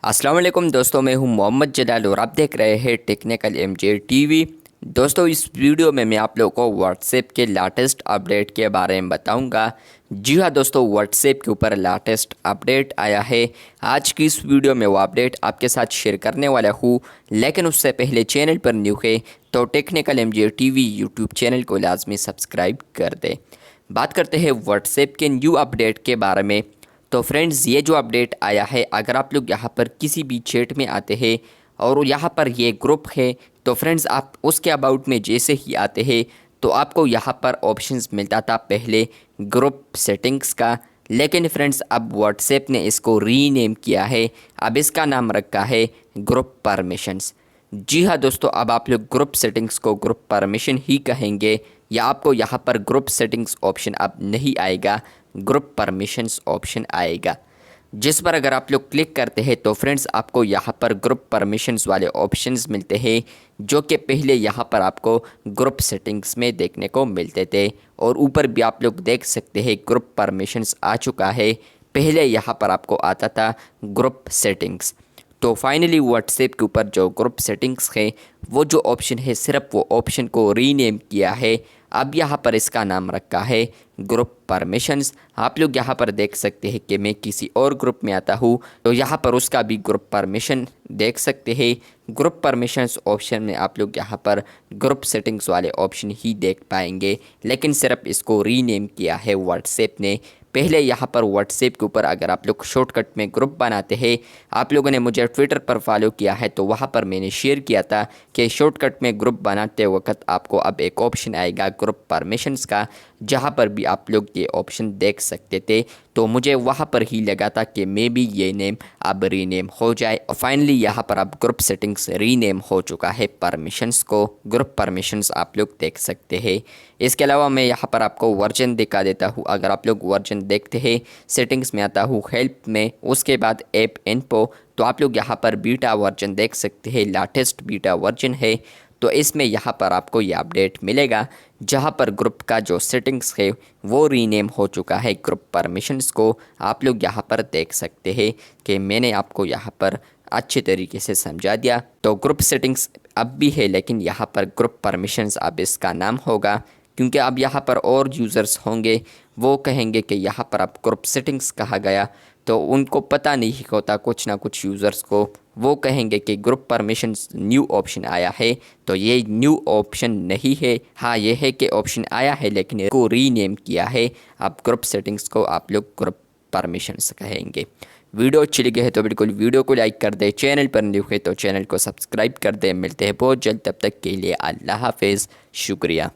अस्सलाम वालेकुम दोस्तों, मैं हूं मोहम्मद जलाल और आप देख रहे हैं टेक्निकल एमजे टीवी। दोस्तों, इस वीडियो में मैं आप लोगों को व्हाट्सएप के लेटेस्ट अपडेट के बारे में बताऊंगा। जी हाँ दोस्तों, व्हाट्सएप के ऊपर लेटेस्ट अपडेट आया है। आज की इस वीडियो में वो अपडेट आपके साथ शेयर करने वाला हूँ, लेकिन उससे पहले चैनल पर न्यू है तो technical MJ TV YouTube channel को लाजमी सब्सक्राइब कर दें। बात करते हैं व्हाट्सएप के न्यू अपडेट के बारे में। तो फ्रेंड्स, ये जो अपडेट आया है, अगर आप लोग यहाँ पर किसी भी चैट में आते हैं और यहाँ पर ये ग्रुप है, तो फ्रेंड्स आप उसके अबाउट में जैसे ही आते हैं तो आपको यहाँ पर ऑप्शंस मिलता था पहले ग्रुप सेटिंग्स का, लेकिन फ्रेंड्स अब व्हाट्सएप ने इसको रीनेम किया है। अब इसका नाम रखा है ग्रुप परमिशंस। जी हाँ दोस्तों, अब आप लोग ग्रुप सेटिंग्स को ग्रुप परमिशन ही कहेंगे, या आपको यहाँ पर ग्रुप सेटिंग्स ऑप्शन अब नहीं आएगा, ग्रुप परमिशंस ऑप्शन आएगा, जिस पर अगर आप लोग क्लिक करते हैं तो फ्रेंड्स आपको यहाँ पर ग्रुप परमिशंस वाले ऑप्शंस मिलते हैं, जो कि पहले यहाँ पर आपको ग्रुप सेटिंग्स में देखने को मिलते थे। और ऊपर भी आप लोग देख सकते हैं ग्रुप परमिशंस आ चुका है, पहले यहाँ पर आपको आता था ग्रुप सेटिंग्स। तो फाइनली व्हाट्सएप के ऊपर जो ग्रुप सेटिंग्स है, वो जो ऑप्शन है सिर्फ वो ऑप्शन को रीनेम किया है। अब यहाँ पर इसका नाम रखा है ग्रुप परमिशंस। आप लोग यहाँ पर देख सकते हैं कि मैं किसी और ग्रुप में आता हूँ तो यहाँ पर उसका भी ग्रुप परमिशन देख सकते हैं। ग्रुप परमिशंस ऑप्शन में आप लोग यहाँ पर ग्रुप सेटिंग्स वाले ऑप्शन ही देख पाएंगे, लेकिन सिर्फ इसको रीनेम किया है व्हाट्सएप ने। पहले यहाँ पर व्हाट्सएप के ऊपर अगर आप लोग शॉर्टकट में ग्रुप बनाते हैं, आप लोगों ने मुझे ट्विटर पर फॉलो किया है तो वहाँ पर मैंने शेयर किया था कि शॉर्टकट में ग्रुप बनाते वक्त आपको अब एक ऑप्शन आएगा ग्रुप परमिशंस का, जहाँ पर भी आप लोग ये ऑप्शन देख सकते थे। तो मुझे वहाँ पर ही लगा था कि मे बी ये नेम अब रीनेम हो जाए, और फाइनली यहाँ पर अब ग्रुप सेटिंग्स रीनेम हो चुका है परमिशंस को ग्रुप परमिशंस आप लोग देख सकते हैं। इसके अलावा मैं यहाँ पर आपको वर्जन दिखा देता हूँ। अगर आप लोग वर्जन देखते हैं, सेटिंग्स में आता हूँ हेल्प में, उसके बाद ऐप इन्फो, तो आप लोग यहाँ पर बीटा वर्जन देख सकते हैं, लेटेस्ट बीटा वर्जन है। तो इसमें यहाँ पर आपको ये अपडेट मिलेगा, जहाँ पर ग्रुप का जो सेटिंग्स है वो रीनेम हो चुका है ग्रुप परमिशंस को। आप लोग यहाँ पर देख सकते हैं कि मैंने आपको यहाँ पर अच्छे तरीके से समझा दिया। तो ग्रुप सेटिंग्स अब भी है, लेकिन यहाँ पर ग्रुप परमिशंस अब इसका नाम होगा, क्योंकि अब यहाँ पर और यूज़र्स होंगे, वो कहेंगे कि यहाँ पर अब ग्रुप सेटिंग्स कहा गया, तो उनको पता नहीं होता, कुछ ना कुछ यूज़र्स को वो कहेंगे कि ग्रुप परमिशंस न्यू ऑप्शन आया है। तो ये न्यू ऑप्शन नहीं है, हाँ ये है कि ऑप्शन आया है लेकिन इसको रीनेम किया है। अब ग्रुप सेटिंग्स को आप लोग ग्रुप परमिशंस कहेंगे। वीडियो अच्छी लगी है तो बिल्कुल वीडियो को लाइक कर दे, चैनल पर न्यू है तो चैनल को सब्सक्राइब कर दे। मिलते हैं बहुत जल्द, तब तक के लिए अल्लाह हाफिज़, शुक्रिया।